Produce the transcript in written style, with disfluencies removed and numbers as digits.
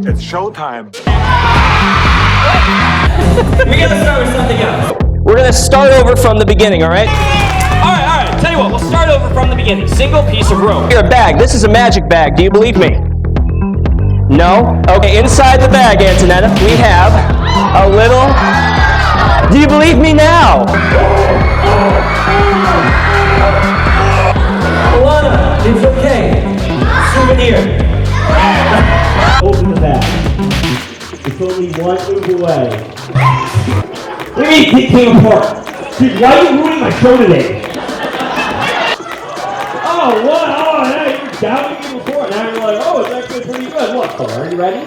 It's showtime. We gotta start with something else. We're gonna start over from the beginning, all right? All right. Tell you what, we'll start over from the beginning. Single piece of rope. Here, a bag. This is a magic bag. Do you believe me? No? Okay, inside the bag, Antonetta, we have a little... Do you believe me now? Alana, it's okay. Souvenir. Open the bag. It's only one move away. What do you mean it came apart? Dude, why are you ruining my show today? Oh, what? Oh, yeah, you were doubting me before. Now you're like, oh, it's actually pretty good. What, Thor? Are you ready?